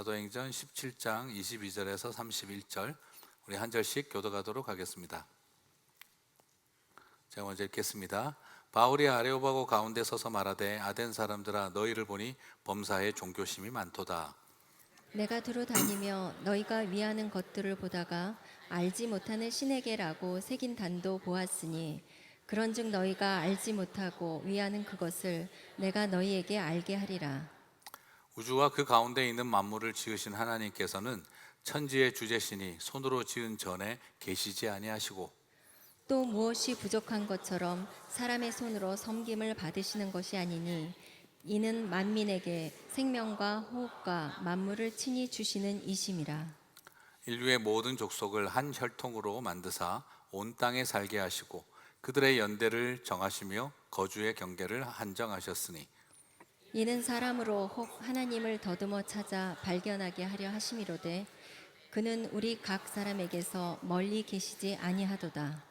사도행전 17장 22절에서 31절 우리 한 절씩 교독하도록 하겠습니다. 제가 먼저 읽겠습니다. 바울이 아레오바고 가운데 서서 말하되 아덴 사람들아 너희를 보니 범사에 종교심이 많도다. 내가 두루 다니며 너희가 위하는 것들을 보다가 알지 못하는 신에게라고 새긴 단도 보았으니 그런즉 너희가 알지 못하고 위하는 그것을 내가 너희에게 알게 하리라. 우주와 그 가운데 있는 만물을 지으신 하나님께서는 천지의 주제시니 손으로 지은 전에 계시지 아니하시고 또 무엇이 부족한 것처럼 사람의 손으로 섬김을 받으시는 것이 아니니 이는 만민에게 생명과 호흡과 만물을 친히 주시는 이심이라. 인류의 모든 족속을 한 혈통으로 만드사 온 땅에 살게 하시고 그들의 연대를 정하시며 거주의 경계를 한정하셨으니 이는 사람으로 혹 하나님을 더듬어 찾아 발견하게 하려 하심이로되 그는 우리 각 사람에게서 멀리 계시지 아니하도다.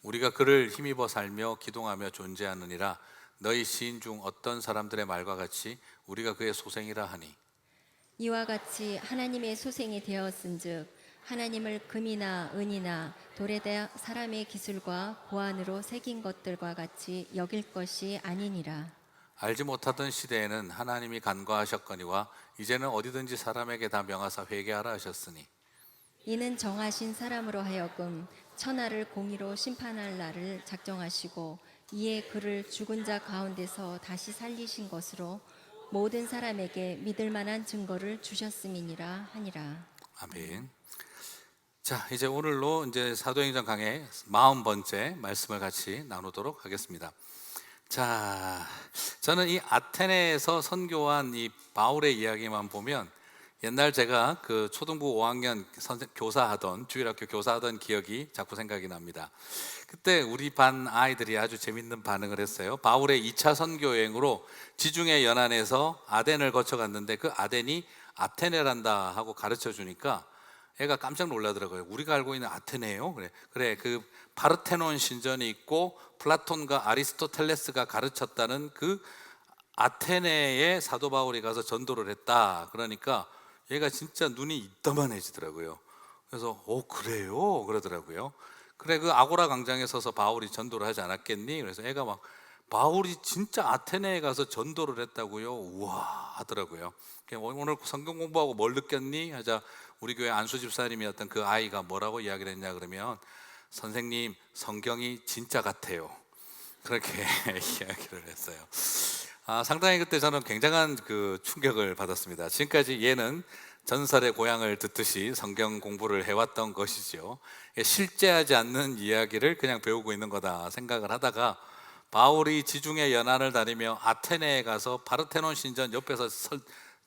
우리가 그를 힘입어 살며 기동하며 존재하느니라. 너희 시인 중 어떤 사람들의 말과 같이 우리가 그의 소생이라 하니 이와 같이 하나님의 소생이 되었은즉 하나님을 금이나 은이나 돌에다 사람의 기술과 고안으로 새긴 것들과 같이 여길 것이 아니니라. 알지 못하던 시대에는 하나님이 간과하셨거니와 이제는 어디든지 사람에게 다 명하사 회개하라 하셨으니 이는 정하신 사람으로 하여금 천하를 공의로 심판할 날을 작정하시고 이에 그를 죽은 자 가운데서 다시 살리신 것으로 모든 사람에게 믿을 만한 증거를 주셨음이니라 하니라. 아멘. 자, 이제 오늘로 이제 사도행전 강의 40번째 말씀을 같이 나누도록 하겠습니다. 자, 저는 이 아테네에서 선교한 이 바울의 이야기만 보면 옛날 제가 그 초등부 5학년 교사하던 주일학교 교사하던 기억이 자꾸 생각이 납니다. 그때 우리 반 아이들이 아주 재밌는 반응을 했어요. 바울의 2차 선교 여행으로 지중해 연안에서 아덴을 거쳐갔는데 그 아덴이 아테네란다 하고 가르쳐 주니까 애가 깜짝 놀라더라고요. 우리가 알고 있는 아테네예요? 그래 그 파르테논 신전이 있고 플라톤과 아리스토텔레스가 가르쳤다는 그 아테네에 사도 바울이 가서 전도를 했다. 그러니까 얘가 진짜 눈이 이따만해지더라고요. 그래서 그래요? 그러더라고요. 그래 그 아고라 광장에 서서 바울이 전도를 하지 않았겠니? 그래서 애가 막 바울이 진짜 아테네에 가서 전도를 했다고요? 우와 하더라고요. 오늘 성경 공부하고 뭘 느꼈니? 하자 우리 교회 안수 집사님이었던 그 아이가 뭐라고 이야기를 했냐 그러면 선생님 성경이 진짜 같아요. 그렇게 이야기를 했어요. 상당히 그때 저는 굉장한 그 충격을 받았습니다. 지금까지 얘는 전설의 고향을 듣듯이 성경 공부를 해왔던 것이죠. 실제하지 않는 이야기를 그냥 배우고 있는 거다 생각을 하다가 바울이 지중해 연안을 다니며 아테네에 가서 파르테논 신전 옆에서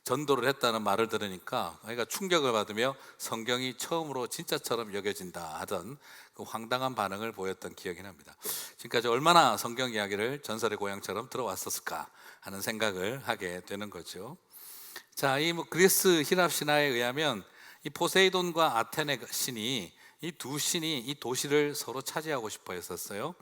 전도를 했다는 말을 들으니까 그러니까 충격을 받으며 성경이 처음으로 진짜처럼 여겨진다 하던 그 황당한 반응을 보였던 기억이 납니다. 지금까지 얼마나 성경 이야기를 전설의 고향처럼 들어왔었을까 하는 생각을 하게 되는 거죠. 자, 이 그리스 히랍 신화에 의하면 이 포세이돈과 아테네 신이 이 두 신이 이 도시를 서로 차지하고 싶어 했었어요.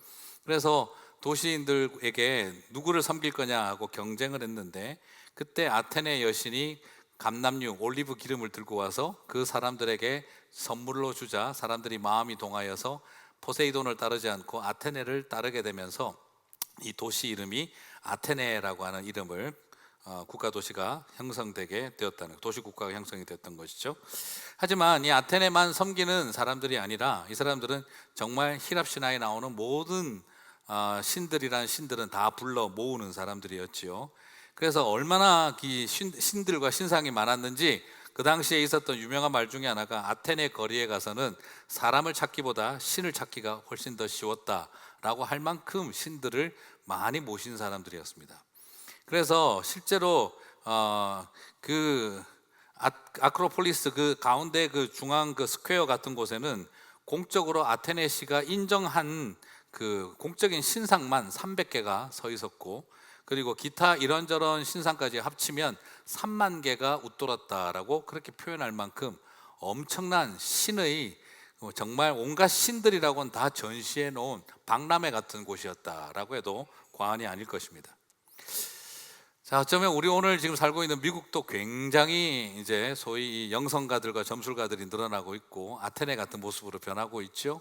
그래서 도시인들에게 누구를 섬길 거냐 하고 경쟁을 했는데 그때 아테네 여신이 감람류 올리브 기름을 들고 와서 그 사람들에게 선물로 주자 사람들이 마음이 동하여서 포세이돈을 따르지 않고 아테네를 따르게 되면서 이 도시 이름이 아테네라고 하는 이름을 국가도시가 형성되게 되었다는 도시국가가 형성이 됐던 것이죠. 하지만 이 아테네만 섬기는 사람들이 아니라 이 사람들은 정말 히랍 신화에 나오는 모든 신들이란 신들은 다 불러 모으는 사람들이었지요. 그래서 얼마나 이 신들과 신상이 많았는지 그 당시에 있었던 유명한 말 중에 하나가 아테네 거리에 가서는 사람을 찾기보다 신을 찾기가 훨씬 더 쉬웠다라고 할 만큼 신들을 많이 모신 사람들이었습니다. 그래서 실제로 그 아크로폴리스 그 가운데 그 중앙 그 스퀘어 같은 곳에는 공적으로 아테네시가 인정한 그 공적인 신상만 300개가 서 있었고 그리고 기타 이런저런 신상까지 합치면 3만 개가 웃돌았다라고 그렇게 표현할 만큼 엄청난 신의 정말 온갖 신들이라고는 다 전시해 놓은 박람회 같은 곳이었다라고 해도 과언이 아닐 것입니다. 자, 어쩌면 우리 오늘 지금 살고 있는 미국도 굉장히 이제 소위 이 영성가들과 점술가들이 늘어나고 있고 아테네 같은 모습으로 변하고 있죠.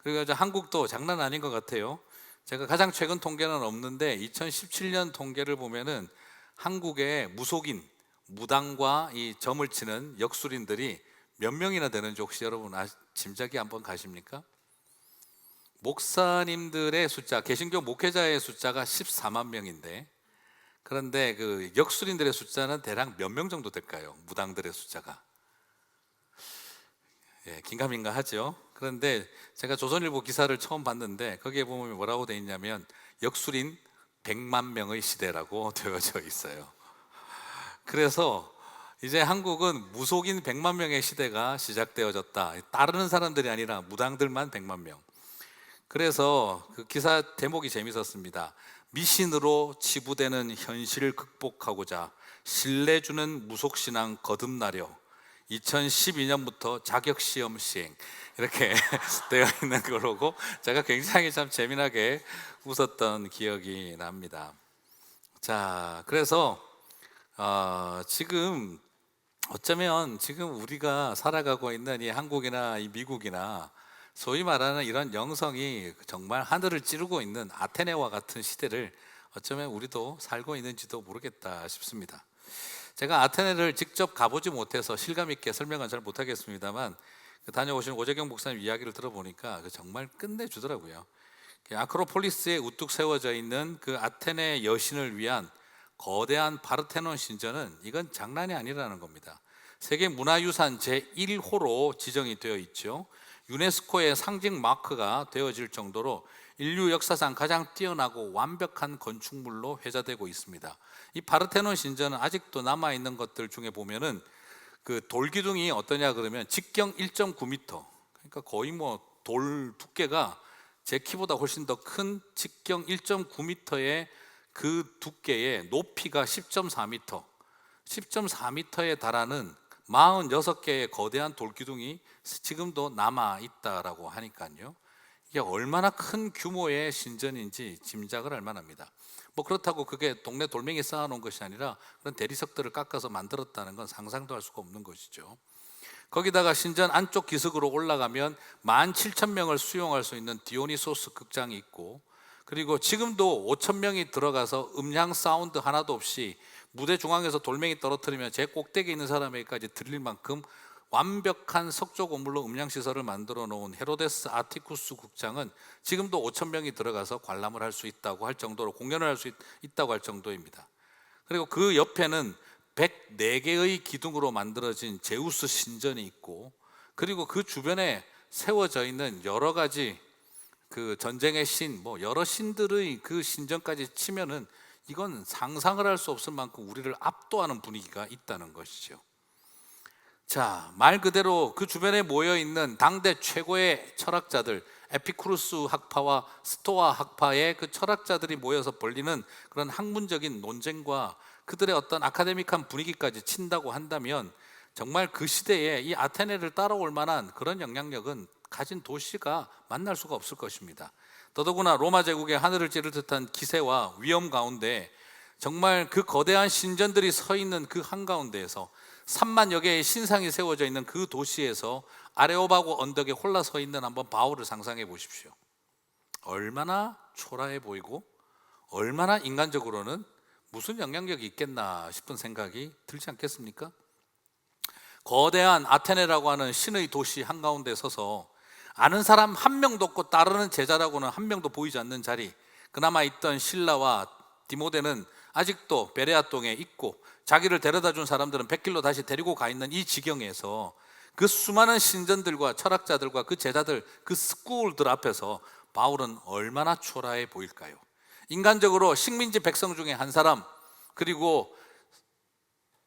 그리고 이제 한국도 장난 아닌 것 같아요. 제가 가장 최근 통계는 없는데 2017년 통계를 보면은 한국의 무속인, 무당과 이 점을 치는 역술인들이 몇 명이나 되는지 혹시 여러분 짐작이 한번 가십니까? 목사님들의 숫자, 개신교 목회자의 숫자가 14만 명인데, 그런데 그 역술인들의 숫자는 대략 몇 명 정도 될까요? 무당들의 숫자가. 예, 긴가민가 하죠. 그런데 제가 조선일보 기사를 처음 봤는데 거기에 보면 뭐라고 돼 있냐면 역술인 100만 명의 시대라고 되어져 있어요. 그래서 이제 한국은 무속인 100만 명의 시대가 시작되어졌다. 따르는 사람들이 아니라 무당들만 100만 명. 그래서 그 기사 대목이 재밌었습니다. 미신으로 치부되는 현실을 극복하고자 신뢰 주는 무속신앙 거듭나려 2012년부터 자격시험 시행, 이렇게 되어 있는 걸 보고 제가 굉장히 참 재미나게 웃었던 기억이 납니다. 자, 그래서 지금 어쩌면 지금 우리가 살아가고 있는 이 한국이나 이 미국이나 소위 말하는 이런 영성이 정말 하늘을 찌르고 있는 아테네와 같은 시대를 어쩌면 우리도 살고 있는지도 모르겠다 싶습니다. 제가 아테네를 직접 가보지 못해서 실감 있게 설명은 잘 못하겠습니다만 다녀오신 오재경 목사님 이야기를 들어보니까 정말 끝내주더라고요. 아크로폴리스에 우뚝 세워져 있는 그 아테네 여신을 위한 거대한 파르테논 신전은 이건 장난이 아니라는 겁니다. 세계문화유산 제1호로 지정이 되어 있죠. 유네스코의 상징 마크가 되어질 정도로 인류 역사상 가장 뛰어나고 완벽한 건축물로 회자되고 있습니다. 이 파르테논 신전은 아직도 남아있는 것들 중에 보면은 그 돌기둥이 어떠냐 그러면 직경 1.9m, 그러니까 거의 뭐 돌 두께가 제 키보다 훨씬 더 큰 직경 1.9m의 그 두께의 높이가 10.4m, 10.4m에 달하는 46개의 거대한 돌기둥이 지금도 남아있다라고 하니까요, 이게 얼마나 큰 규모의 신전인지 짐작을 할 만합니다. 뭐 그렇다고 그게 동네 돌멩이 쌓아놓은 것이 아니라 그런 대리석들을 깎아서 만들었다는 건 상상도 할 수가 없는 것이죠. 거기다가 신전 안쪽 기슭으로 올라가면 17,000명을 수용할 수 있는 디오니소스 극장이 있고, 그리고 지금도 5,000명이 들어가서 음향 사운드 하나도 없이 무대 중앙에서 돌멩이 떨어뜨리면 제 꼭대기에 있는 사람에게까지 들릴 만큼 완벽한 석조 건물로 음향시설을 만들어 놓은 헤로데스 아티쿠스 극장은 지금도 5,000명이 들어가서 관람을 할 수 있다고 할 정도로, 공연을 할 수 있다고 할 정도입니다. 그리고 그 옆에는 104개의 기둥으로 만들어진 제우스 신전이 있고, 그리고 그 주변에 세워져 있는 여러 가지 그 전쟁의 신, 뭐 여러 신들의 그 신전까지 치면은 이건 상상을 할 수 없을 만큼 우리를 압도하는 분위기가 있다는 것이죠. 자, 말 그대로 그 주변에 모여 있는 당대 최고의 철학자들, 에피쿠루스 학파와 스토아 학파의 그 철학자들이 모여서 벌리는 그런 학문적인 논쟁과 그들의 어떤 아카데믹한 분위기까지 친다고 한다면 정말 그 시대에 이 아테네를 따라올 만한 그런 영향력은 가진 도시가 만날 수가 없을 것입니다. 더더구나 로마 제국의 하늘을 찌를 듯한 기세와 위험 가운데 정말 그 거대한 신전들이 서 있는 그 한가운데에서 3만여 개의 신상이 세워져 있는 그 도시에서 아레오바고 언덕에 홀라 서 있는 한번 바울을 상상해 보십시오. 얼마나 초라해 보이고 얼마나 인간적으로는 무슨 영향력이 있겠나 싶은 생각이 들지 않겠습니까? 거대한 아테네라고 하는 신의 도시 한가운데 서서 아는 사람 한 명도 없고 따르는 제자라고는 한 명도 보이지 않는 자리, 그나마 있던 신라와 디모데는 아직도 베레아 동에 있고 자기를 데려다 준 사람들은 백길로 다시 데리고 가 있는 이 지경에서 그 수많은 신전들과 철학자들과 그 제자들, 그 스쿨들 앞에서 바울은 얼마나 초라해 보일까요? 인간적으로 식민지 백성 중에 한 사람, 그리고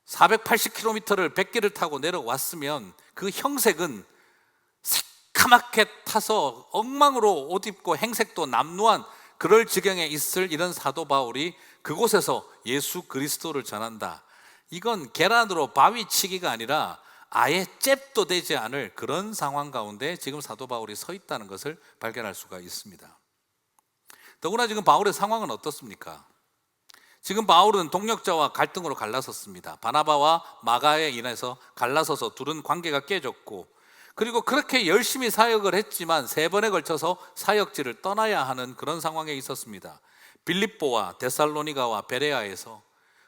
480km를 백길을 타고 내려왔으면 그 형색은 새카맣게 타서 엉망으로 옷 입고 행색도 남루한 그럴 지경에 있을 이런 사도 바울이 그곳에서 예수 그리스도를 전한다. 이건 계란으로 바위 치기가 아니라 아예 잽도 되지 않을 그런 상황 가운데 지금 사도 바울이 서 있다는 것을 발견할 수가 있습니다. 더구나 지금 바울의 상황은 어떻습니까? 지금 바울은 동역자와 갈등으로 갈라섰습니다. 바나바와 마가에 인해서 갈라서서 둘은 관계가 깨졌고, 그리고 그렇게 열심히 사역을 했지만 3번에 걸쳐서 사역지를 떠나야 하는 그런 상황에 있었습니다. 빌립보와 데살로니가와 베레아에서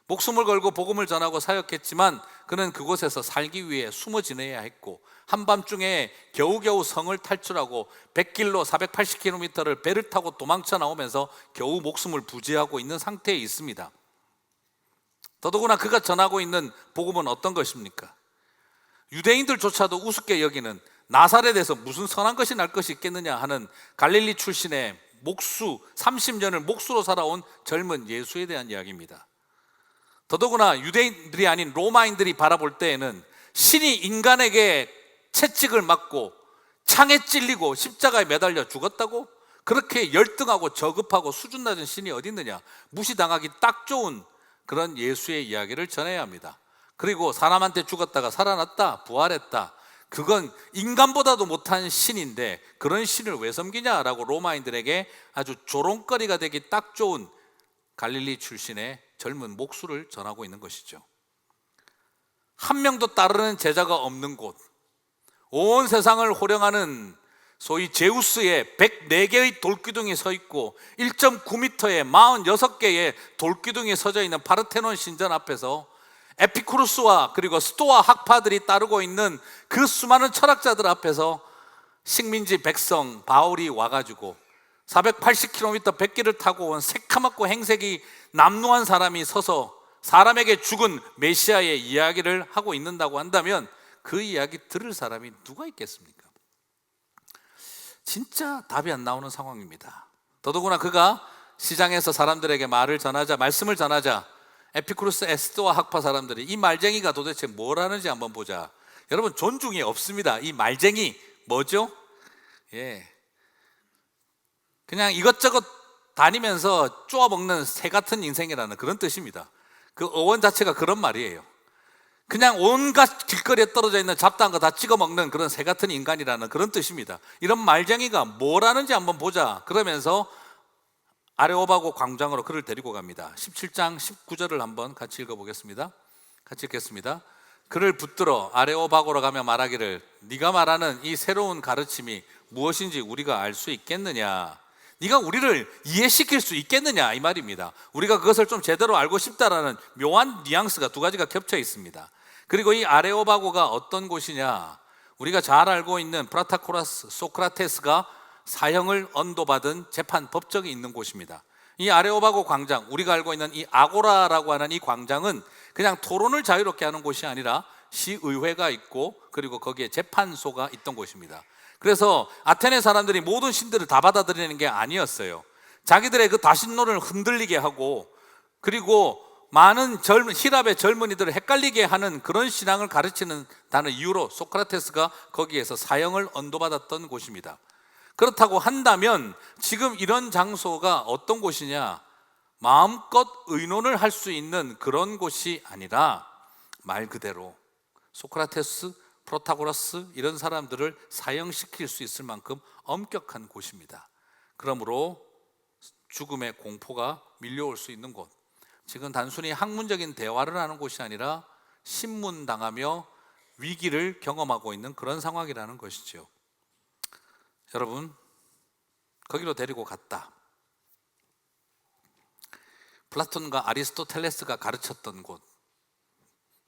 목숨을 걸고 복음을 전하고 사역했지만 그는 그곳에서 살기 위해 숨어 지내야 했고, 한밤중에 겨우겨우 성을 탈출하고 100길로 480km를 배를 타고 도망쳐 나오면서 겨우 목숨을 부지하고 있는 상태에 있습니다. 더더구나 그가 전하고 있는 복음은 어떤 것입니까? 유대인들조차도 우습게 여기는 나사렛에서 무슨 선한 것이 날 것이 있겠느냐 하는 갈릴리 출신의 목수, 30년을 목수로 살아온 젊은 예수에 대한 이야기입니다. 더더구나 유대인들이 아닌 로마인들이 바라볼 때에는 신이 인간에게 채찍을 맞고 창에 찔리고 십자가에 매달려 죽었다고? 그렇게 열등하고 저급하고 수준 낮은 신이 어디 있느냐? 무시당하기 딱 좋은 그런 예수의 이야기를 전해야 합니다. 그리고 사람한테 죽었다가 살아났다, 부활했다, 그건 인간보다도 못한 신인데 그런 신을 왜 섬기냐라고 로마인들에게 아주 조롱거리가 되기 딱 좋은 갈릴리 출신의 젊은 목수를 전하고 있는 것이죠. 한 명도 따르는 제자가 없는 곳, 온 세상을 호령하는 소위 제우스의 104개의 돌기둥이 서 있고 1.9m의 46개의 돌기둥이 서져 있는 파르테논 신전 앞에서 에피쿠루스와 그리고 스토아 학파들이 따르고 있는 그 수많은 철학자들 앞에서 식민지 백성 바울이 와가지고 480km 100기를 타고 온 새카맣고 행색이 남루한 사람이 서서 사람에게 죽은 메시아의 이야기를 하고 있는다고 한다면 그 이야기 들을 사람이 누가 있겠습니까? 진짜 답이 안 나오는 상황입니다. 더더구나 그가 시장에서 사람들에게 말씀을 전하자 에피쿠루스, 에스토아 학파 사람들이 이 말쟁이가 도대체 뭘 하는지 한번 보자. 여러분, 존중이 없습니다. 이 말쟁이 뭐죠? 그냥 이것저것 다니면서 쪼아먹는 새 같은 인생이라는 그런 뜻입니다. 그 어원 자체가 그런 말이에요. 그냥 온갖 길거리에 떨어져 있는 잡다한 거 다 찍어먹는 그런 새 같은 인간이라는 그런 뜻입니다. 이런 말쟁이가 뭘 하는지 한번 보자. 그러면서 아레오바고 광장으로 그를 데리고 갑니다. 17장 19절을 한번 같이 읽어보겠습니다. 같이 읽겠습니다. 그를 붙들어 아레오바고로 가며 말하기를, 네가 말하는 이 새로운 가르침이 무엇인지 우리가 알 수 있겠느냐? 네가 우리를 이해시킬 수 있겠느냐? 이 말입니다. 우리가 그것을 좀 제대로 알고 싶다라는 묘한 뉘앙스가 두 가지가 겹쳐 있습니다. 그리고 이 아레오바고가 어떤 곳이냐? 우리가 잘 알고 있는 프라타코라스, 소크라테스가 사형을 언도받은 재판 법정이 있는 곳입니다. 이 아레오바고 광장, 우리가 알고 있는 이 아고라라고 하는 이 광장은 그냥 토론을 자유롭게 하는 곳이 아니라 시의회가 있고 그리고 거기에 재판소가 있던 곳입니다. 그래서 아테네 사람들이 모든 신들을 다 받아들이는 게 아니었어요. 자기들의 그 다신론을 흔들리게 하고 그리고 많은 히랍의 젊은이들을 헷갈리게 하는 그런 신앙을 가르치는다는 이유로 소크라테스가 거기에서 사형을 언도받았던 곳입니다. 그렇다고 한다면 지금 이런 장소가 어떤 곳이냐? 마음껏 의논을 할 수 있는 그런 곳이 아니라 말 그대로 소크라테스, 프로타고라스 이런 사람들을 사형시킬 수 있을 만큼 엄격한 곳입니다. 그러므로 죽음의 공포가 밀려올 수 있는 곳, 지금 단순히 학문적인 대화를 하는 곳이 아니라 신문당하며 위기를 경험하고 있는 그런 상황이라는 것이죠. 여러분, 거기로 데리고 갔다. 플라톤과 아리스토텔레스가 가르쳤던 곳,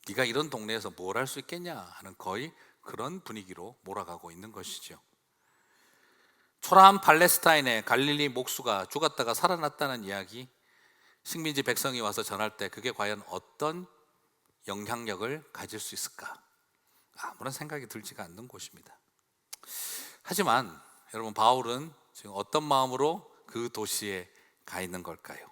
네가 이런 동네에서 뭘 할 수 있겠냐 하는 거의 그런 분위기로 몰아가고 있는 것이죠. 초라한 팔레스타인의 갈릴리 목수가 죽었다가 살아났다는 이야기, 식민지 백성이 와서 전할 때 그게 과연 어떤 영향력을 가질 수 있을까? 아무런 생각이 들지가 않는 곳입니다. 하지만 여러분, 바울은 지금 어떤 마음으로 그 도시에 가 있는 걸까요?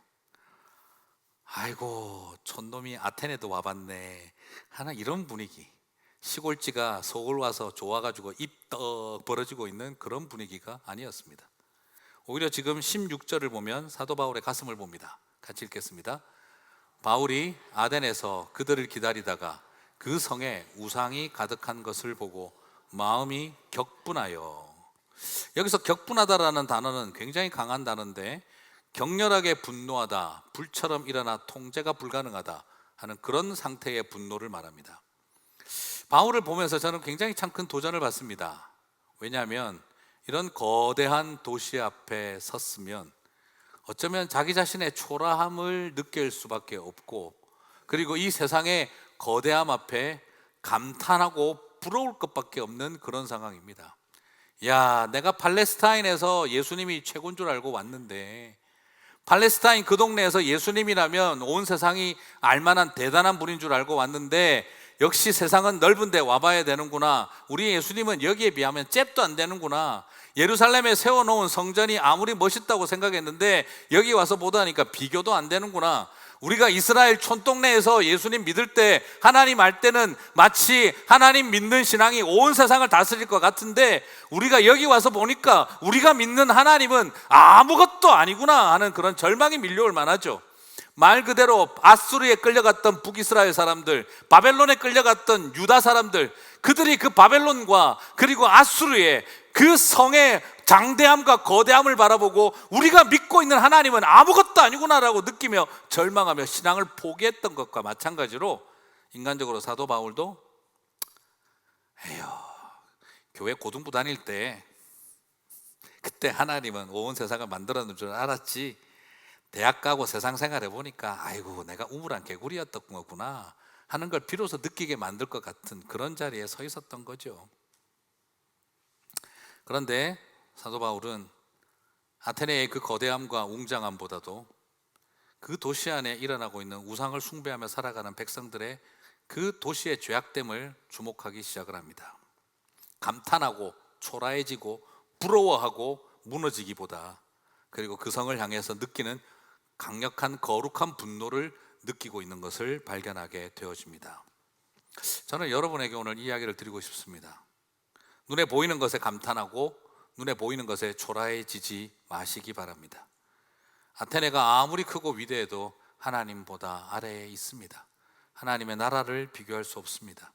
아이고, 촌놈이 아테네도 와봤네 하는 이런 분위기, 시골지가 서울 와서 좋아가지고 입 떡 벌어지고 있는 그런 분위기가 아니었습니다. 오히려 지금 16절을 보면 사도 바울의 가슴을 봅니다. 같이 읽겠습니다. 바울이 아덴에서 그들을 기다리다가 그 성에 우상이 가득한 것을 보고 마음이 격분하여, 여기서 격분하다라는 단어는 굉장히 강한 단어인데 격렬하게 분노하다, 불처럼 일어나 통제가 불가능하다 하는 그런 상태의 분노를 말합니다. 바울을 보면서 저는 굉장히 참 큰 도전을 받습니다. 왜냐하면 이런 거대한 도시 앞에 섰으면 어쩌면 자기 자신의 초라함을 느낄 수밖에 없고, 그리고 이 세상의 거대함 앞에 감탄하고 부러울 것밖에 없는 그런 상황입니다. 야, 내가 팔레스타인에서 예수님이 최고인 줄 알고 왔는데, 팔레스타인 그 동네에서 예수님이라면 온 세상이 알만한 대단한 분인 줄 알고 왔는데, 역시 세상은 넓은데 와봐야 되는구나. 우리 예수님은 여기에 비하면 잽도 안 되는구나. 예루살렘에 세워놓은 성전이 아무리 멋있다고 생각했는데 여기 와서 보다니까 비교도 안 되는구나. 우리가 이스라엘 촌동네에서 예수님 믿을 때, 하나님 알 때는 마치 하나님 믿는 신앙이 온 세상을 다스릴 것 같은데, 우리가 여기 와서 보니까 우리가 믿는 하나님은 아무것도 아니구나 하는 그런 절망이 밀려올 만하죠. 말 그대로 아수르에 끌려갔던 북이스라엘 사람들, 바벨론에 끌려갔던 유다 사람들, 그들이 그 바벨론과 그리고 아수르의 그 성의 장대함과 거대함을 바라보고 우리가 믿고 있는 하나님은 아무것도 아니구나라고 느끼며 절망하며 신앙을 포기했던 것과 마찬가지로, 인간적으로 사도 바울도 에휴, 교회 고등부 다닐 때 그때 하나님은 온 세상을 만들었는 줄 알았지, 대학 가고 세상 생활해 보니까 아이고 내가 우물한 개구리였던 거구나 하는 걸 비로소 느끼게 만들 것 같은 그런 자리에 서 있었던 거죠. 그런데 사도 바울은 아테네의 그 거대함과 웅장함보다도 그 도시 안에 일어나고 있는 우상을 숭배하며 살아가는 백성들의 그 도시의 죄악됨을 주목하기 시작을 합니다. 감탄하고 초라해지고 부러워하고 무너지기보다, 그리고 그 성을 향해서 느끼는 강력한 거룩한 분노를 느끼고 있는 것을 발견하게 되어집니다. 저는 여러분에게 오늘 이야기를 드리고 싶습니다. 눈에 보이는 것에 감탄하고 눈에 보이는 것에 초라해지지 마시기 바랍니다. 아테네가 아무리 크고 위대해도 하나님보다 아래에 있습니다. 하나님의 나라를 비교할 수 없습니다.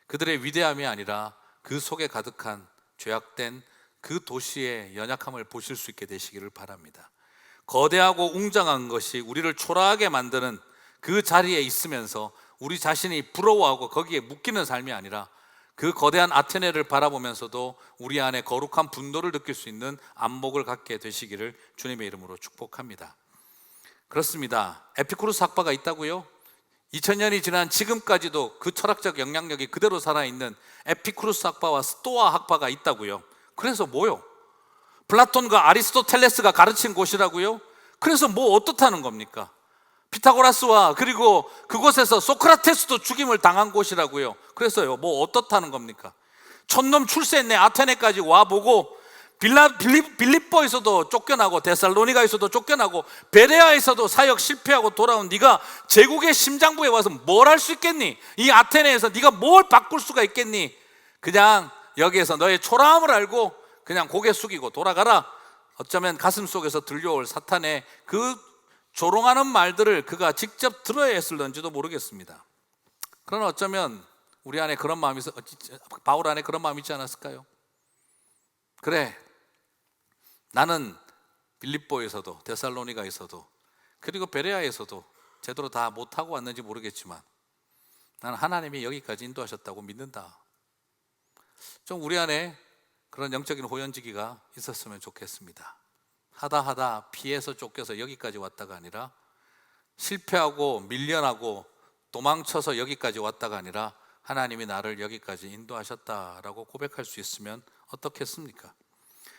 그들의 위대함이 아니라 그 속에 가득한 죄악된 그 도시의 연약함을 보실 수 있게 되시기를 바랍니다. 거대하고 웅장한 것이 우리를 초라하게 만드는 그 자리에 있으면서 우리 자신이 부러워하고 거기에 묶이는 삶이 아니라, 그 거대한 아테네를 바라보면서도 우리 안에 거룩한 분노를 느낄 수 있는 안목을 갖게 되시기를 주님의 이름으로 축복합니다. 그렇습니다. 에피쿠로스 학파가 있다고요? 2000년이 지난 지금까지도 그 철학적 영향력이 그대로 살아있는 에피쿠로스 학파와 스토아 학파가 있다고요? 그래서 뭐요? 플라톤과 아리스토텔레스가 가르친 곳이라고요? 그래서 뭐 어떻다는 겁니까? 피타고라스와 그리고 그곳에서 소크라테스도 죽임을 당한 곳이라고요. 그래서요, 뭐 어떻다는 겁니까? 촌놈 출세했네 아테네까지 와보고 빌립보에서도 쫓겨나고 데살로니가에서도 쫓겨나고 베레아에서도 사역 실패하고 돌아온 네가 제국의 심장부에 와서 뭘 할 수 있겠니? 이 아테네에서 네가 뭘 바꿀 수가 있겠니? 그냥 여기에서 너의 초라함을 알고 그냥 고개 숙이고 돌아가라. 어쩌면 가슴 속에서 들려올 사탄의 그 조롱하는 말들을 그가 직접 들어야 했을런지도 모르겠습니다. 그러나 어쩌면 우리 안에 그런 마음이, 바울 안에 그런 마음이 있지 않았을까요? 그래, 나는 빌립보에서도 데살로니가에서도 그리고 베레아에서도 제대로 다 못하고 왔는지 모르겠지만 나는 하나님이 여기까지 인도하셨다고 믿는다. 좀 우리 안에 그런 영적인 호연지기가 있었으면 좋겠습니다. 하다 피해서 쫓겨서 여기까지 왔다가 아니라, 실패하고 밀려나고 도망쳐서 여기까지 왔다가 아니라 하나님이 나를 여기까지 인도하셨다라고 고백할 수 있으면 어떻겠습니까?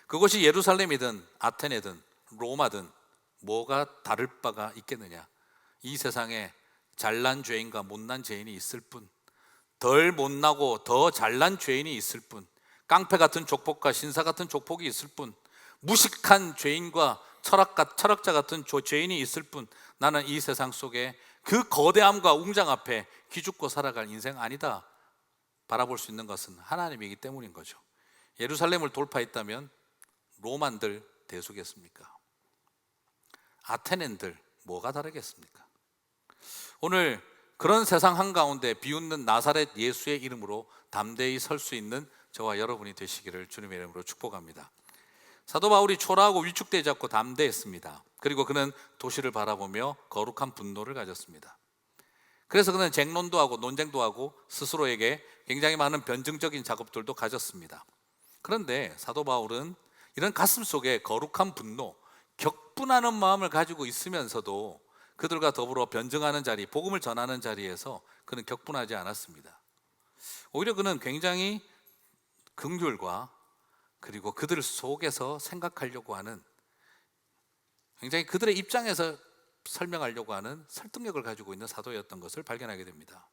그것이 예루살렘이든 아테네든 로마든 뭐가 다를 바가 있겠느냐? 이 세상에 잘난 죄인과 못난 죄인이 있을 뿐, 덜 못나고 더 잘난 죄인이 있을 뿐, 깡패 같은 족복과 신사 같은 족복이 있을 뿐, 무식한 죄인과 철학자 같은 죄인이 있을 뿐, 나는 이 세상 속에 그 거대함과 웅장 앞에 기죽고 살아갈 인생 아니다 바라볼 수 있는 것은 하나님이기 때문인 거죠. 예루살렘을 돌파했다면 로만들 대수겠습니까? 아테넨들 뭐가 다르겠습니까? 오늘 그런 세상 한가운데 비웃는 나사렛 예수의 이름으로 담대히 설 수 있는 저와 여러분이 되시기를 주님의 이름으로 축복합니다. 사도 바울이 초라하고 위축되지 않고 담대했습니다. 그리고 그는 도시를 바라보며 거룩한 분노를 가졌습니다. 그래서 그는 쟁론도 하고 논쟁도 하고 스스로에게 굉장히 많은 변증적인 작업들도 가졌습니다. 그런데 사도 바울은 이런 가슴 속에 거룩한 분노, 격분하는 마음을 가지고 있으면서도 그들과 더불어 변증하는 자리, 복음을 전하는 자리에서 그는 격분하지 않았습니다. 오히려 그는 굉장히 긍휼과 그리고 그들 속에서 생각하려고 하는, 굉장히 그들의 입장에서 설명하려고 하는 설득력을 가지고 있는 사도였던 것을 발견하게 됩니다.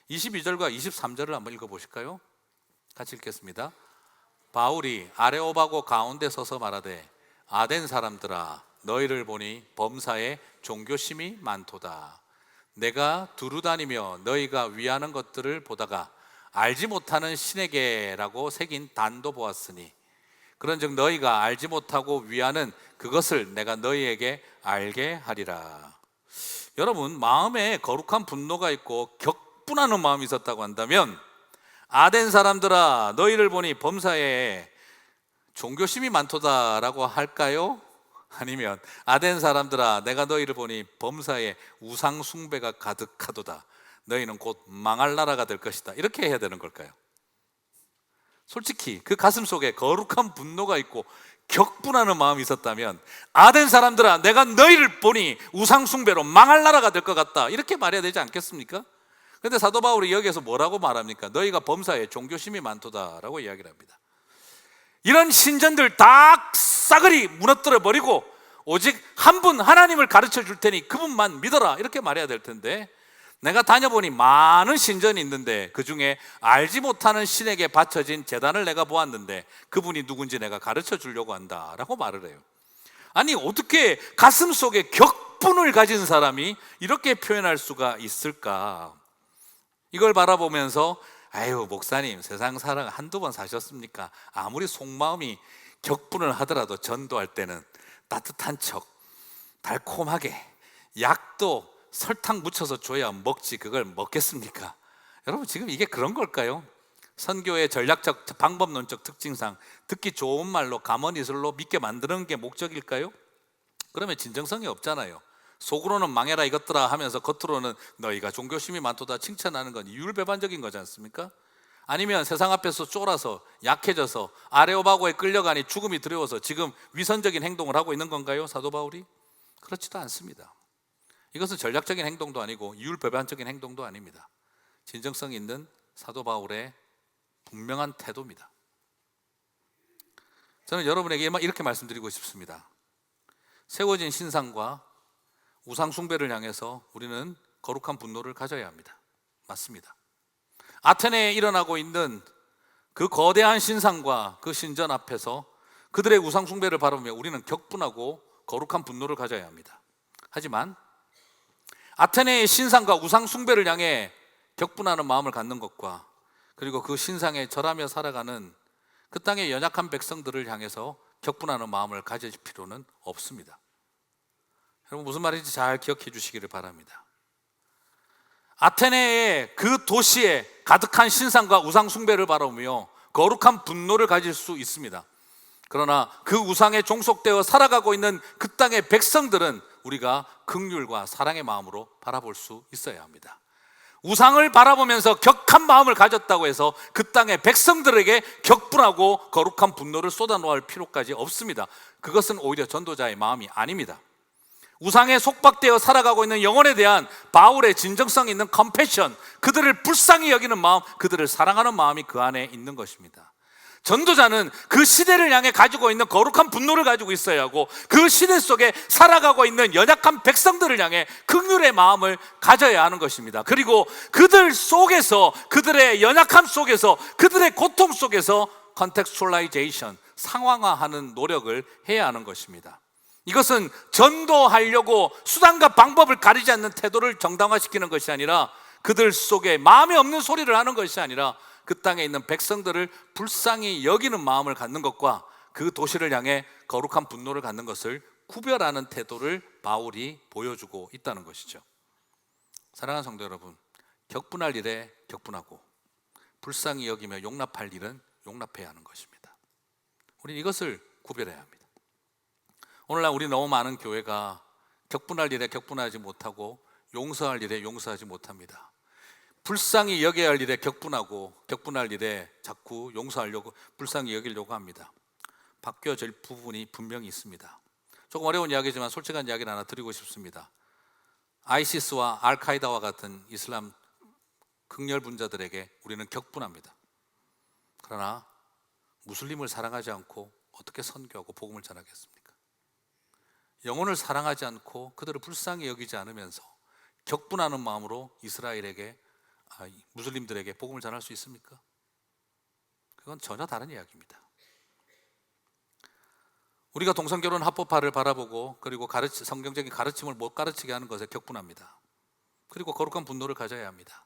22절과 23절을 한번 읽어보실까요? 같이 읽겠습니다. 바울이 아레오바고 가운데 서서 말하되 아덴 사람들아 너희를 보니 범사에 종교심이 많도다. 내가 두루 다니며 너희가 위하는 것들을 보다가 알지 못하는 신에게라고 새긴 단도 보았으니 그런즉 너희가 알지 못하고 위하는 그것을 내가 너희에게 알게 하리라. 여러분, 마음에 거룩한 분노가 있고 격분하는 마음이 있었다고 한다면 아덴 사람들아 너희를 보니 범사에 종교심이 많도다라고 할까요? 아니면 아덴 사람들아 내가 너희를 보니 범사에 우상 숭배가 가득하도다. 너희는 곧 망할 나라가 될 것이다. 이렇게 해야 되는 걸까요? 솔직히 그 가슴 속에 거룩한 분노가 있고 격분하는 마음이 있었다면 아덴 사람들아 내가 너희를 보니 우상 숭배로 망할 나라가 될 것 같다. 이렇게 말해야 되지 않겠습니까? 그런데 사도 바울이 여기에서 뭐라고 말합니까? 너희가 범사에 종교심이 많도다라고 이야기를 합니다. 이런 신전들 다 싸그리 무너뜨려 버리고 오직 한 분 하나님을 가르쳐 줄 테니 그분만 믿어라 이렇게 말해야 될 텐데, 내가 다녀보니 많은 신전이 있는데 그 중에 알지 못하는 신에게 바쳐진 제단을 내가 보았는데 그분이 누군지 내가 가르쳐 주려고 한다라고 말을 해요. 아니 어떻게 가슴 속에 격분을 가진 사람이 이렇게 표현할 수가 있을까? 이걸 바라보면서 아유 목사님 세상 살아 한두 번 사셨습니까? 아무리 속마음이 격분을 하더라도 전도할 때는 따뜻한 척 달콤하게 약도 설탕 묻혀서 줘야 먹지 그걸 먹겠습니까? 여러분 지금 이게 그런 걸까요? 선교의 전략적 방법론적 특징상 듣기 좋은 말로 감언이슬로 믿게 만드는 게 목적일까요? 그러면 진정성이 없잖아요. 속으로는 망해라 이것들아 하면서 겉으로는 너희가 종교심이 많도다 칭찬하는 건 이율배반적인 거지 않습니까? 아니면 세상 앞에서 쫄아서 약해져서 아레오바고에 끌려가니 죽음이 두려워서 지금 위선적인 행동을 하고 있는 건가요? 사도 바울이? 그렇지도 않습니다. 이것은 전략적인 행동도 아니고 이율배반적인 행동도 아닙니다. 진정성 있는 사도 바울의 분명한 태도입니다. 저는 여러분에게 이렇게 말씀드리고 싶습니다. 세워진 신상과 우상 숭배를 향해서 우리는 거룩한 분노를 가져야 합니다. 맞습니다. 아테네에 일어나고 있는 그 거대한 신상과 그 신전 앞에서 그들의 우상 숭배를 바라보며 우리는 격분하고 거룩한 분노를 가져야 합니다. 하지만 아테네의 신상과 우상 숭배를 향해 격분하는 마음을 갖는 것과 그리고 그 신상에 절하며 살아가는 그 땅의 연약한 백성들을 향해서 격분하는 마음을 가질 필요는 없습니다. 여러분 무슨 말인지 잘 기억해 주시기를 바랍니다. 아테네의 그 도시에 가득한 신상과 우상 숭배를 바라보며 거룩한 분노를 가질 수 있습니다. 그러나 그 우상에 종속되어 살아가고 있는 그 땅의 백성들은 우리가 긍휼과 사랑의 마음으로 바라볼 수 있어야 합니다. 우상을 바라보면서 격한 마음을 가졌다고 해서 그 땅의 백성들에게 격분하고 거룩한 분노를 쏟아놓을 필요까지 없습니다. 그것은 오히려 전도자의 마음이 아닙니다. 우상에 속박되어 살아가고 있는 영혼에 대한 바울의 진정성 있는 컴패션, 그들을 불쌍히 여기는 마음, 그들을 사랑하는 마음이 그 안에 있는 것입니다. 전도자는 그 시대를 향해 가지고 있는 거룩한 분노를 가지고 있어야 하고 그 시대 속에 살아가고 있는 연약한 백성들을 향해 긍휼의 마음을 가져야 하는 것입니다. 그리고 그들 속에서, 그들의 연약함 속에서, 그들의 고통 속에서 컨텍스츄얼라이제이션, 상황화하는 노력을 해야 하는 것입니다. 이것은 전도하려고 수단과 방법을 가리지 않는 태도를 정당화시키는 것이 아니라 그들 속에 마음에 없는 소리를 하는 것이 아니라 그 땅에 있는 백성들을 불쌍히 여기는 마음을 갖는 것과 그 도시를 향해 거룩한 분노를 갖는 것을 구별하는 태도를 바울이 보여주고 있다는 것이죠. 사랑하는 성도 여러분, 격분할 일에 격분하고 불쌍히 여기며 용납할 일은 용납해야 하는 것입니다. 우리는 이것을 구별해야 합니다. 오늘날 우리 너무 많은 교회가 격분할 일에 격분하지 못하고 용서할 일에 용서하지 못합니다. 불쌍히 여겨야 할 일에 격분하고 격분할 일에 자꾸 용서하려고 불쌍히 여기려고 합니다. 바뀌어질 부분이 분명히 있습니다. 조금 어려운 이야기지만 솔직한 이야기를 하나 드리고 싶습니다. 아이시스와 알카이다와 같은 이슬람 극렬분자들에게 우리는 격분합니다. 그러나 무슬림을 사랑하지 않고 어떻게 선교하고 복음을 전하겠습니까? 영혼을 사랑하지 않고 그들을 불쌍히 여기지 않으면서 격분하는 마음으로 이스라엘에게 무슬림들에게 복음을 전할 수 있습니까? 그건 전혀 다른 이야기입니다. 우리가 동성결혼 합법화를 바라보고 그리고 성경적인 가르침을 못 가르치게 하는 것에 격분합니다. 그리고 거룩한 분노를 가져야 합니다.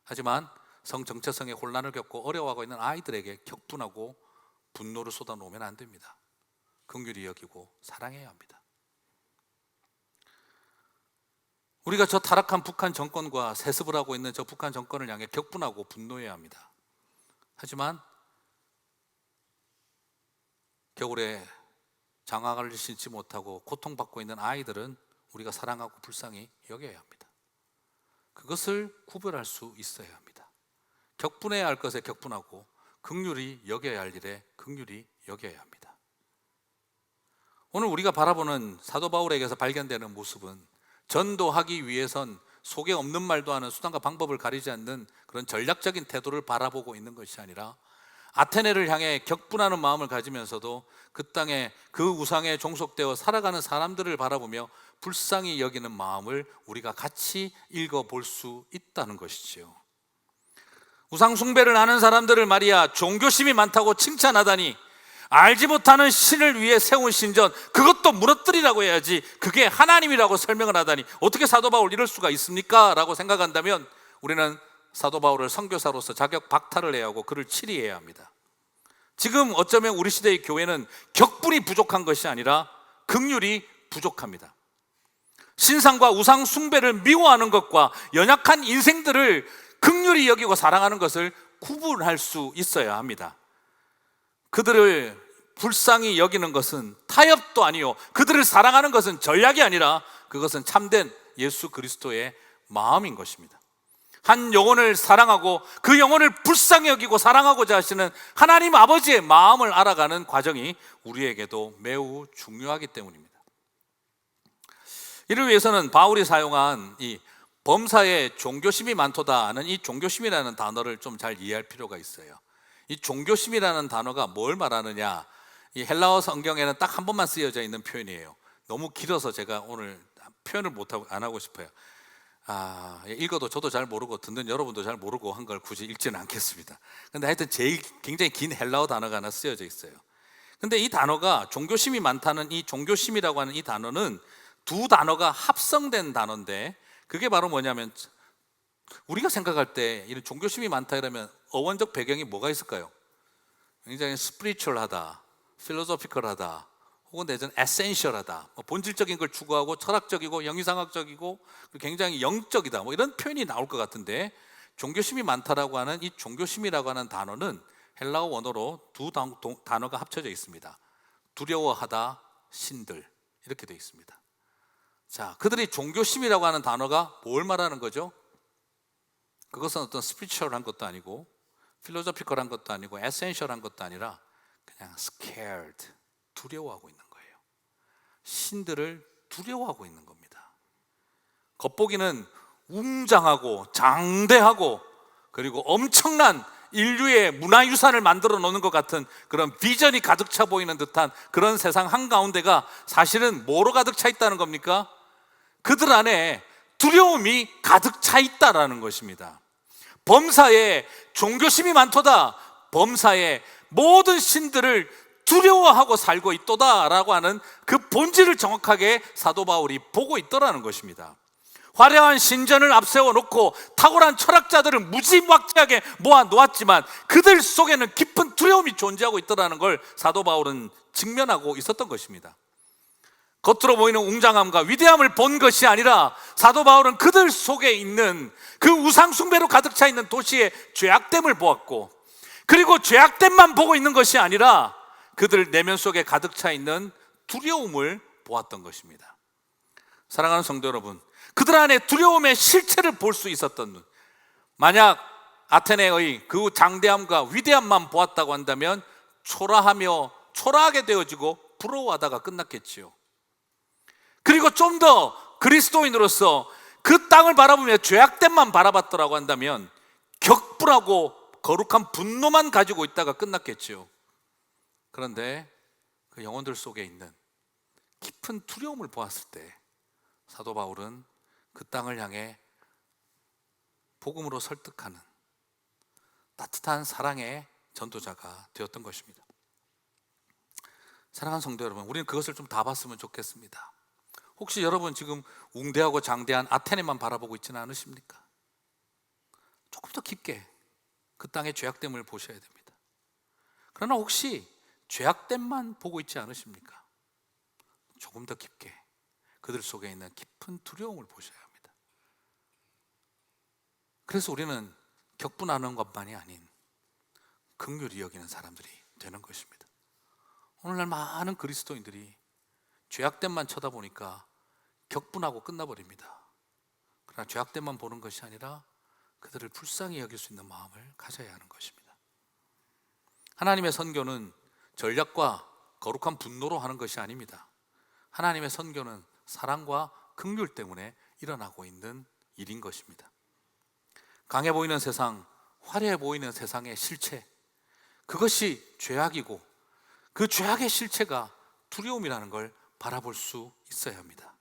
하지만 성정체성의 혼란을 겪고 어려워하고 있는 아이들에게 격분하고 분노를 쏟아놓으면 안 됩니다. 긍휼히 여기고 사랑해야 합니다. 우리가 저 타락한 북한 정권과 세습을 하고 있는 저 북한 정권을 향해 격분하고 분노해야 합니다. 하지만 겨울에 장화를 신지 못하고 고통받고 있는 아이들은 우리가 사랑하고 불쌍히 여겨야 합니다. 그것을 구별할 수 있어야 합니다. 격분해야 할 것에 격분하고 긍휼히 여겨야 할 일에 긍휼히 여겨야 합니다. 오늘 우리가 바라보는 사도 바울에게서 발견되는 모습은 전도하기 위해선 속에 없는 말도 하는 수단과 방법을 가리지 않는 그런 전략적인 태도를 바라보고 있는 것이 아니라 아테네를 향해 격분하는 마음을 가지면서도 그 땅에 그 우상에 종속되어 살아가는 사람들을 바라보며 불쌍히 여기는 마음을 우리가 같이 읽어볼 수 있다는 것이지요. 우상 숭배를 하는 사람들을 말이야 종교심이 많다고 칭찬하다니 알지 못하는 신을 위해 세운 신전 그것도 무너뜨리라고 해야지 그게 하나님이라고 설명을 하다니 어떻게 사도 바울 이럴 수가 있습니까? 라고 생각한다면 우리는 사도 바울을 선교사로서 자격 박탈을 해야 하고 그를 치리해야 합니다. 지금 어쩌면 우리 시대의 교회는 격분이 부족한 것이 아니라 긍휼이 부족합니다. 신상과 우상 숭배를 미워하는 것과 연약한 인생들을 긍휼히 여기고 사랑하는 것을 구분할 수 있어야 합니다. 그들을 불쌍히 여기는 것은 타협도 아니요 그들을 사랑하는 것은 전략이 아니라 그것은 참된 예수 그리스도의 마음인 것입니다. 한 영혼을 사랑하고 그 영혼을 불쌍히 여기고 사랑하고자 하시는 하나님 아버지의 마음을 알아가는 과정이 우리에게도 매우 중요하기 때문입니다. 이를 위해서는 바울이 사용한 이 범사에 종교심이 많도다 하는 이 종교심이라는 단어를 좀 잘 이해할 필요가 있어요. 이 종교심이라는 단어가 뭘 말하느냐, 이 헬라어 성경에는 딱 한 번만 쓰여져 있는 표현이에요. 너무 길어서 제가 오늘 표현을 안 하고 싶어요. 읽어도 저도 잘 모르고 듣는 여러분도 잘 모르고 한 걸 굳이 읽지는 않겠습니다. 근데 하여튼 제일 굉장히 긴 헬라어 단어가 하나 쓰여져 있어요. 근데 이 단어가 종교심이 많다는 이 종교심이라고 하는 이 단어는 두 단어가 합성된 단어인데 그게 바로 뭐냐면 우리가 생각할 때 이런 종교심이 많다 이러면 어원적 배경이 뭐가 있을까요? 굉장히 스피리추얼하다, 필로소피컬하다, 혹은 내지는 에센셜하다, 본질적인 걸 추구하고 철학적이고 영리상학적이고 굉장히 영적이다, 이런 표현이 나올 것 같은데 종교심이 많다라고 하는 이 종교심이라고 하는 단어는 헬라어 원어로 두 단어가 합쳐져 있습니다. 두려워하다, 신들 이렇게 되어 있습니다. 자, 그들이 종교심이라고 하는 단어가 뭘 말하는 거죠? 그것은 어떤 스피리추얼한 것도 아니고 필로소피컬한 것도 아니고 에센셜한 것도 아니라 그냥 scared, 두려워하고 있는 거예요. 신들을 두려워하고 있는 겁니다. 겉보기는 웅장하고 장대하고 그리고 엄청난 인류의 문화유산을 만들어 놓는 것 같은 그런 비전이 가득 차 보이는 듯한 그런 세상 한가운데가 사실은 뭐로 가득 차 있다는 겁니까? 그들 안에 두려움이 가득 차 있다라는 것입니다. 범사에 종교심이 많도다, 범사에 모든 신들을 두려워하고 살고 있도다라고 하는 그 본질을 정확하게 사도 바울이 보고 있더라는 것입니다. 화려한 신전을 앞세워 놓고 탁월한 철학자들을 무지막지하게 모아 놓았지만 그들 속에는 깊은 두려움이 존재하고 있더라는 걸 사도 바울은 직면하고 있었던 것입니다. 겉으로 보이는 웅장함과 위대함을 본 것이 아니라 사도 바울은 그들 속에 있는 그 우상 숭배로 가득 차 있는 도시의 죄악됨을 보았고, 그리고 죄악됨만 보고 있는 것이 아니라 그들 내면 속에 가득 차 있는 두려움을 보았던 것입니다. 사랑하는 성도 여러분, 그들 안에 두려움의 실체를 볼 수 있었던 눈, 만약 아테네의 그 장대함과 위대함만 보았다고 한다면 초라하며 초라하게 되어지고 부러워하다가 끝났겠지요. 그리고 좀 더 그리스도인으로서 그 땅을 바라보며 죄악됨만 바라봤더라고 한다면 격분하고 거룩한 분노만 가지고 있다가 끝났겠지요. 그런데 그 영혼들 속에 있는 깊은 두려움을 보았을 때 사도 바울은 그 땅을 향해 복음으로 설득하는 따뜻한 사랑의 전도자가 되었던 것입니다. 사랑하는 성도 여러분, 우리는 그것을 좀 다 봤으면 좋겠습니다. 혹시 여러분 지금 웅대하고 장대한 아테네만 바라보고 있지는 않으십니까? 조금 더 깊게 그 땅의 죄악됨을 보셔야 됩니다. 그러나 혹시 죄악됨만 보고 있지 않으십니까? 조금 더 깊게 그들 속에 있는 깊은 두려움을 보셔야 합니다. 그래서 우리는 격분하는 것만이 아닌 긍휼히 여기는 사람들이 되는 것입니다. 오늘날 많은 그리스도인들이 죄악됨만 쳐다보니까 격분하고 끝나버립니다. 그러나 죄악됨만 보는 것이 아니라 그들을 불쌍히 여길 수 있는 마음을 가져야 하는 것입니다. 하나님의 선교는 전략과 거룩한 분노로 하는 것이 아닙니다. 하나님의 선교는 사랑과 긍휼 때문에 일어나고 있는 일인 것입니다. 강해 보이는 세상, 화려해 보이는 세상의 실체, 그것이 죄악이고 그 죄악의 실체가 두려움이라는 걸 바라볼 수 있어야 합니다.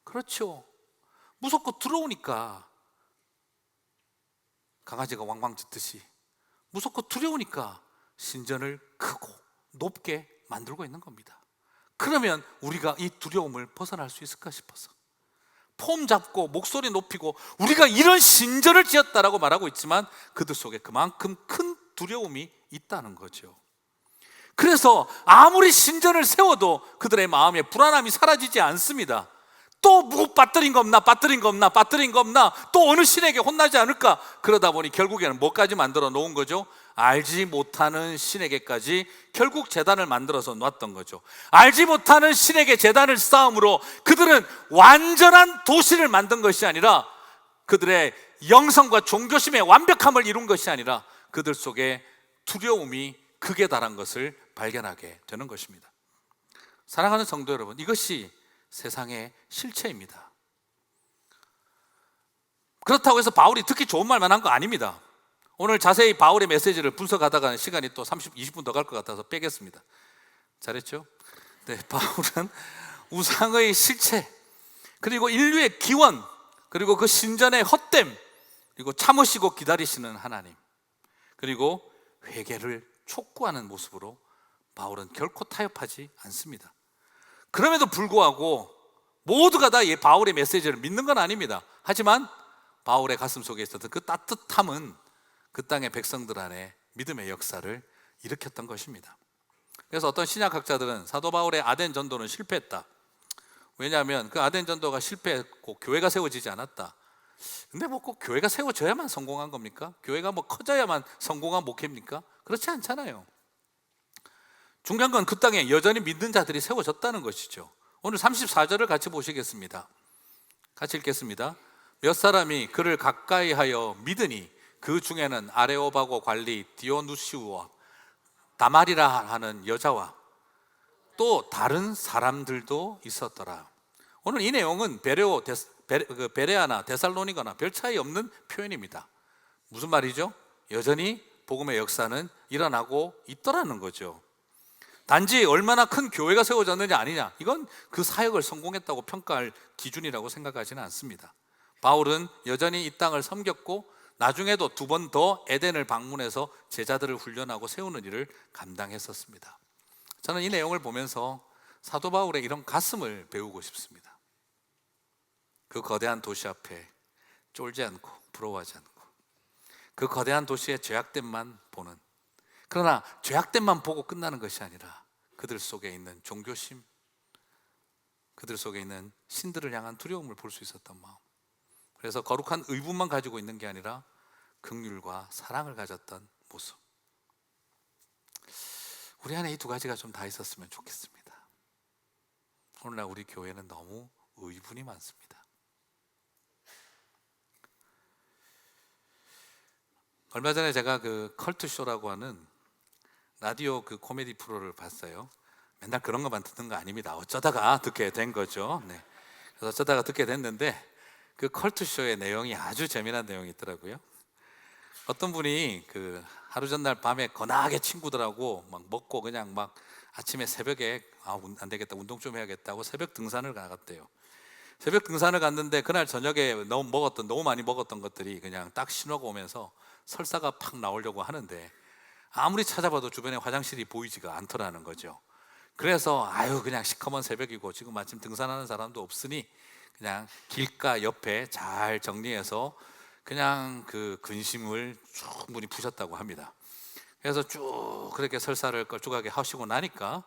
그렇죠. 무섭고 두려우니까 강아지가 왕왕 짖듯이 무섭고 두려우니까 신전을 크고 높게 만들고 있는 겁니다. 그러면 우리가 이 두려움을 벗어날 수 있을까 싶어서 폼 잡고 목소리 높이고 우리가 이런 신전을 지었다라고 말하고 있지만 그들 속에 그만큼 큰 두려움이 있다는 거죠. 그래서 아무리 신전을 세워도 그들의 마음에 불안함이 사라지지 않습니다. 또 뭐 빠뜨린 거 없나, 빠뜨린 거 없나, 빠뜨린 거 없나, 또 어느 신에게 혼나지 않을까. 그러다 보니 결국에는 뭐까지 만들어 놓은 거죠? 알지 못하는 신에게까지 결국 제단을 만들어서 놨던 거죠. 알지 못하는 신에게 제단을 쌓음으로 그들은 완전한 도시를 만든 것이 아니라, 그들의 영성과 종교심의 완벽함을 이룬 것이 아니라 그들 속에 두려움이 극에 달한 것을 발견하게 되는 것입니다. 사랑하는 성도 여러분, 이것이 세상의 실체입니다. 그렇다고 해서 바울이 듣기 좋은 말만 한 거 아닙니다. 오늘 자세히 바울의 메시지를 분석하다가 시간이 또 20분 더 갈 것 같아서 빼겠습니다. 잘했죠? 네, 바울은 우상의 실체, 그리고 인류의 기원, 그리고 그 신전의 헛됨, 그리고 참으시고 기다리시는 하나님, 그리고 회개를 촉구하는 모습으로 바울은 결코 타협하지 않습니다. 그럼에도 불구하고 모두가 다 이 바울의 메시지를 믿는 건 아닙니다. 하지만 바울의 가슴 속에 있었던 그 따뜻함은 그 땅의 백성들 안에 믿음의 역사를 일으켰던 것입니다. 그래서 어떤 신약학자들은 사도 바울의 아덴 전도는 실패했다. 왜냐하면 그 아덴 전도가 실패했고 교회가 세워지지 않았다. 근데 뭐 꼭 교회가 세워져야만 성공한 겁니까? 교회가 뭐 커져야만 성공한 목회입니까? 그렇지 않잖아요. 중요한 건 그 땅에 여전히 믿는 자들이 세워졌다는 것이죠. 오늘 34절을 같이 보시겠습니다. 같이 읽겠습니다. 몇 사람이 그를 가까이 하여 믿으니 그 중에는 아레오바고 관리 디오누시우와 다말이라 하는 여자와 또 다른 사람들도 있었더라. 오늘 이 내용은 베레아나 데살로니가나 별 차이 없는 표현입니다. 무슨 말이죠? 여전히 복음의 역사는 일어나고 있더라는 거죠. 단지 얼마나 큰 교회가 세워졌느냐 아니냐, 이건 그 사역을 성공했다고 평가할 기준이라고 생각하지는 않습니다. 바울은 여전히 이 땅을 섬겼고 나중에도 2번 더 에덴을 방문해서 제자들을 훈련하고 세우는 일을 감당했었습니다. 저는 이 내용을 보면서 사도 바울의 이런 가슴을 배우고 싶습니다. 그 거대한 도시 앞에 쫄지 않고 부러워하지 않고 그 거대한 도시의 죄악됨만 보는, 그러나 죄악됨만 보고 끝나는 것이 아니라 그들 속에 있는 종교심, 그들 속에 있는 신들을 향한 두려움을 볼 수 있었던 마음, 그래서 거룩한 의분만 가지고 있는 게 아니라 긍휼과 사랑을 가졌던 모습. 우리 안에 이 두 가지가 좀 다 있었으면 좋겠습니다. 오늘날 우리 교회는 너무 의분이 많습니다. 얼마 전에 제가 그 컬투쇼라고 하는 라디오 그 코미디 프로를 봤어요. 맨날 그런 것만 듣는 거 아닙니다. 어쩌다가 듣게 된 거죠. 네. 그래서 어쩌다가 듣게 됐는데 그 컬투쇼의 내용이 아주 재미난 내용이 있더라고요. 어떤 분이 그 하루 전날 밤에 거나하게 친구들하고 막 먹고 그냥 막 아침에 새벽에 안 되겠다, 운동 좀 해야겠다고 새벽 등산을 나갔대요. 새벽 등산을 갔는데 그날 저녁에 너무 많이 먹었던 것들이 그냥 딱 신호가 오면서 설사가 팍 나오려고 하는데 아무리 찾아봐도 주변에 화장실이 보이지가 않더라는 거죠. 그래서 그냥 시커먼 새벽이고 지금 마침 등산하는 사람도 없으니 그냥 길가 옆에 잘 정리해서 그냥 그 근심을 충분히 푸셨다고 합니다. 그래서 쭉 그렇게 설사를 걸쭉하게 하시고 나니까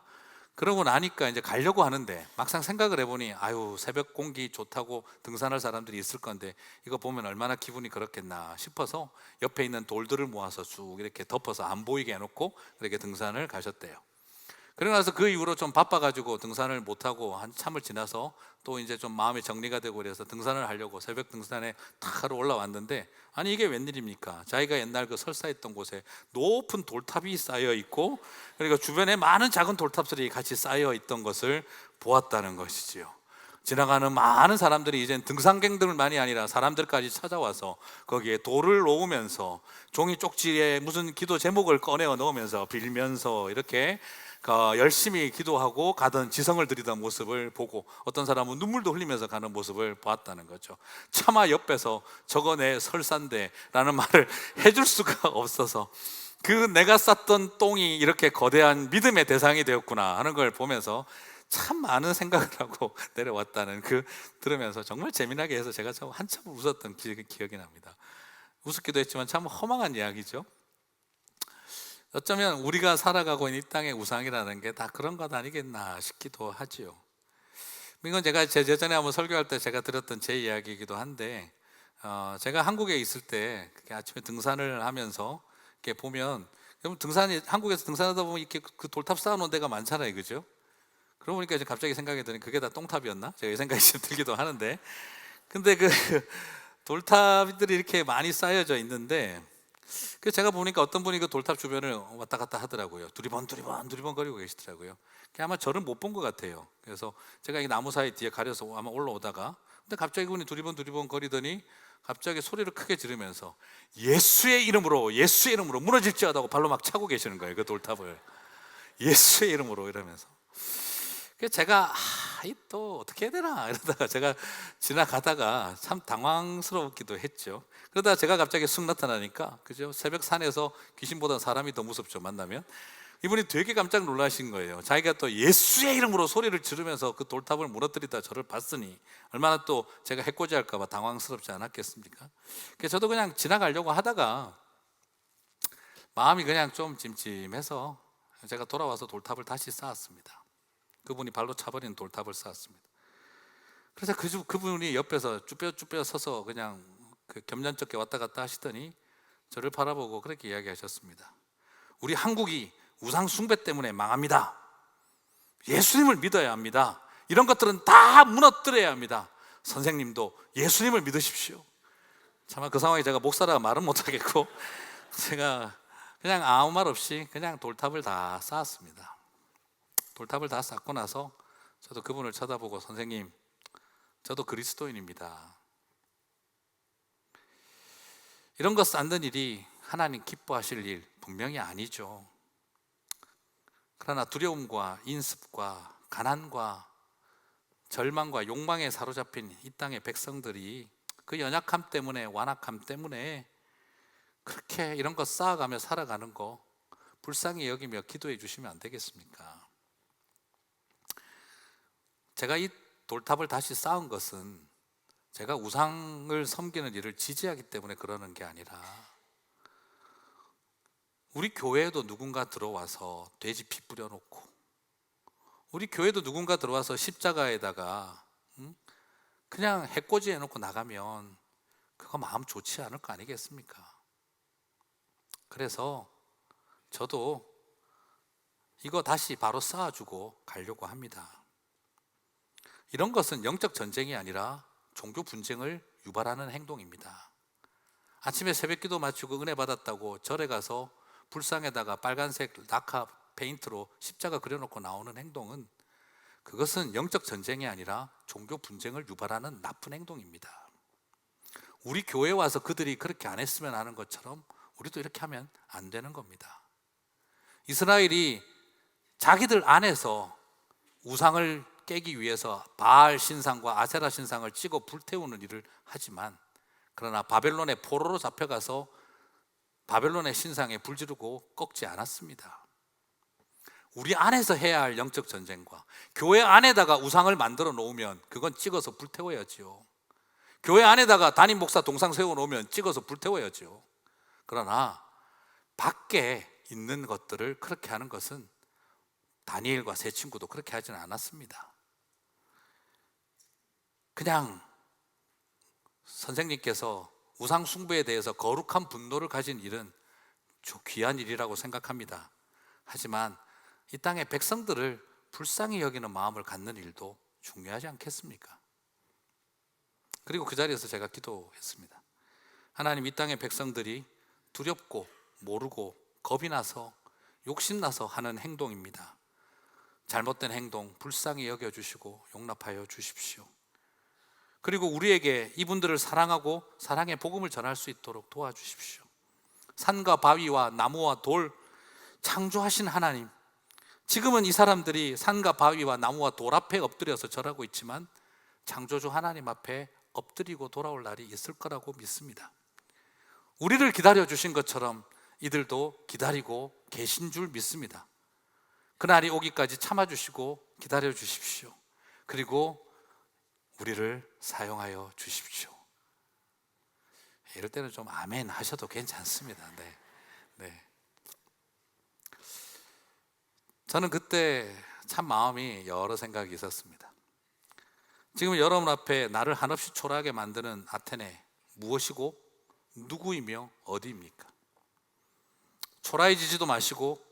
그러고 나니까 이제 가려고 하는데 막상 생각을 해보니 새벽 공기 좋다고 등산할 사람들이 있을 건데 이거 보면 얼마나 기분이 그렇겠나 싶어서 옆에 있는 돌들을 모아서 쭉 이렇게 덮어서 안 보이게 해놓고 그렇게 등산을 가셨대요. 그러고 나서 그 이후로 좀 바빠가지고 등산을 못하고 한참을 지나서 또 이제 좀 마음이 정리가 되고 그래서 등산을 하려고 새벽 등산에 탁 하러 올라왔는데 아니 이게 웬일입니까? 자기가 옛날 그 설사했던 곳에 높은 돌탑이 쌓여 있고 그리고 주변에 많은 작은 돌탑들이 같이 쌓여 있던 것을 보았다는 것이지요. 지나가는 많은 사람들이 이젠 등산객들만이 아니라 사람들까지 찾아와서 거기에 돌을 놓으면서 종이 쪽지에 무슨 기도 제목을 꺼내어 넣으면서 빌면서 이렇게 열심히 기도하고 가던 지성을 들이던 모습을 보고 어떤 사람은 눈물도 흘리면서 가는 모습을 보았다는 거죠. 차마 옆에서 저거 내 설산데 라는 말을 해줄 수가 없어서 그 내가 쌌던 똥이 이렇게 거대한 믿음의 대상이 되었구나 하는 걸 보면서 참 많은 생각을 하고 내려왔다는 들으면서 정말 재미나게 해서 제가 참 한참 웃었던 기억이 납니다. 우습기도 했지만 참 허망한 이야기죠. 어쩌면 우리가 살아가고 있는 이 땅의 우상이라는 게 다 그런 것 아니겠나 싶기도 하지요. 이건 제가 예전에 한번 설교할 때 제가 들었던 제 이야기이기도 한데 제가 한국에 있을 때 아침에 등산을 하면서 이렇게 보면 한국에서 등산하다 보면 이렇게 그 돌탑 쌓아놓은 데가 많잖아요, 그죠? 그러고 보니까 이제 갑자기 생각이 드니 그게 다 똥탑이었나? 제가 이 생각이 좀 들기도 하는데 근데 그 돌탑들이 이렇게 많이 쌓여져 있는데 제가 보니까 어떤 분이 그 돌탑 주변을 왔다 갔다 하더라고요. 두리번 거리고 계시더라고요. 아마 저를 못 본 것 같아요. 그래서 제가 이 나무 사이 뒤에 가려서 아마 올라오다가 근데 갑자기 그분이 두리번 거리더니 갑자기 소리를 크게 지르면서 예수의 이름으로 무너질지어다 하고 발로 막 차고 계시는 거예요. 그 돌탑을 예수의 이름으로 이러면서 그래서 제가 또 어떻게 해야 되나 이러다가 제가 지나가다가 참 당황스럽기도 했죠. 그러다가 제가 갑자기 쑥 나타나니까 그죠? 새벽 산에서 귀신보다 사람이 더 무섭죠. 만나면 이분이 되게 깜짝 놀라신 거예요. 자기가 또 예수의 이름으로 소리를 지르면서 그 돌탑을 무너뜨리다 저를 봤으니 얼마나 또 제가 해코지할까 봐 당황스럽지 않았겠습니까? 그래서 저도 그냥 지나가려고 하다가 마음이 그냥 좀 찜찜해서 제가 돌아와서 돌탑을 다시 쌓았습니다. 그분이 발로 차버린 돌탑을 쌓았습니다. 그래서 그분이 옆에서 쭈뼛쭈뼛 서서 그냥 그 겸연쩍게 왔다 갔다 하시더니 저를 바라보고 그렇게 이야기하셨습니다. 우리 한국이 우상 숭배 때문에 망합니다. 예수님을 믿어야 합니다. 이런 것들은 다 무너뜨려야 합니다. 선생님도 예수님을 믿으십시오. 차마 그 상황에 제가 목사라 말은 못하겠고 제가 그냥 아무 말 없이 그냥 돌탑을 다 쌓았습니다. 돌탑을 다 쌓고 나서 저도 그분을 쳐다보고 선생님, 저도 그리스도인입니다. 이런 거 쌓는 일이 하나님 기뻐하실 일 분명히 아니죠. 그러나 두려움과 인습과 가난과 절망과 욕망에 사로잡힌 이 땅의 백성들이 그 연약함 때문에 완악함 때문에 그렇게 이런 거 쌓아가며 살아가는 거 불쌍히 여기며 기도해 주시면 안 되겠습니까? 제가 이 돌탑을 다시 쌓은 것은 제가 우상을 섬기는 일을 지지하기 때문에 그러는 게 아니라 우리 교회에도 누군가 들어와서 돼지 피 뿌려놓고 우리 교회도 누군가 들어와서 십자가에다가 그냥 해코지 해놓고 나가면 그거 마음 좋지 않을 거 아니겠습니까? 그래서 저도 이거 다시 바로 쌓아주고 가려고 합니다. 이런 것은 영적 전쟁이 아니라 종교 분쟁을 유발하는 행동입니다. 아침에 새벽기도 마치고 은혜 받았다고 절에 가서 불상에다가 빨간색 낙하 페인트로 십자가 그려놓고 나오는 행동은, 그것은 영적 전쟁이 아니라 종교 분쟁을 유발하는 나쁜 행동입니다. 우리 교회에 와서 그들이 그렇게 안 했으면 하는 것처럼 우리도 이렇게 하면 안 되는 겁니다. 이스라엘이 자기들 안에서 우상을 깨기 위해서 바알 신상과 아세라 신상을 찍어 불태우는 일을 하지만, 그러나 바벨론의 포로로 잡혀가서 바벨론의 신상에 불 지르고 꺾지 않았습니다. 우리 안에서 해야 할 영적 전쟁과, 교회 안에다가 우상을 만들어 놓으면 그건 찍어서 불태워야지요. 교회 안에다가 담임 목사 동상 세워 놓으면 찍어서 불태워야지요. 그러나 밖에 있는 것들을 그렇게 하는 것은 다니엘과 세 친구도 그렇게 하지는 않았습니다. 그냥 선생님께서 우상 숭배에 대해서 거룩한 분노를 가진 일은 귀한 일이라고 생각합니다. 하지만 이 땅의 백성들을 불쌍히 여기는 마음을 갖는 일도 중요하지 않겠습니까? 그리고 그 자리에서 제가 기도했습니다. 하나님, 이 땅의 백성들이 두렵고 모르고 겁이 나서 욕심나서 하는 행동입니다. 잘못된 행동 불쌍히 여겨주시고 용납하여 주십시오. 그리고 우리에게 이분들을 사랑하고 사랑의 복음을 전할 수 있도록 도와주십시오. 산과 바위와 나무와 돌 창조하신 하나님, 지금은 이 사람들이 산과 바위와 나무와 돌 앞에 엎드려서 절하고 있지만 창조주 하나님 앞에 엎드리고 돌아올 날이 있을 거라고 믿습니다. 우리를 기다려주신 것처럼 이들도 기다리고 계신 줄 믿습니다. 그날이 오기까지 참아주시고 기다려주십시오. 그리고 우리를 사용하여 주십시오. 이럴 때는 좀 아멘 하셔도 괜찮습니다. 네. 저는 그때 참 마음이 여러 생각이 있었습니다. 지금 여러분 앞에 나를 한없이 초라하게 만드는 아테네, 무엇이고 누구이며 어디입니까? 초라해지지도 마시고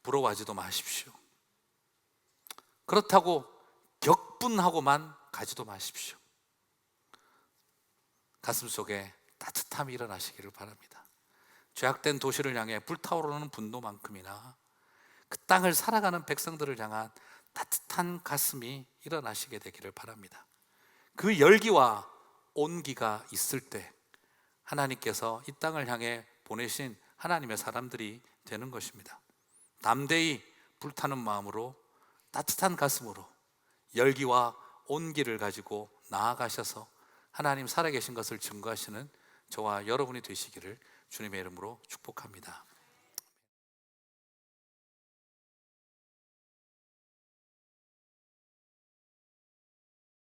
부러워하지도 마십시오. 그렇다고 격분하고만 가지도 마십시오. 가슴속에 따뜻함이 일어나시기를 바랍니다. 죄악된 도시를 향해 불타오르는 분노만큼이나 그 땅을 살아가는 백성들을 향한 따뜻한 가슴이 일어나시게 되기를 바랍니다. 그 열기와 온기가 있을 때 하나님께서 이 땅을 향해 보내신 하나님의 사람들이 되는 것입니다. 담대히 불타는 마음으로, 따뜻한 가슴으로 열기와 온기를 가지고 나아가셔서 하나님 살아계신 것을 증거하시는 저와 여러분이 되시기를 주님의 이름으로 축복합니다.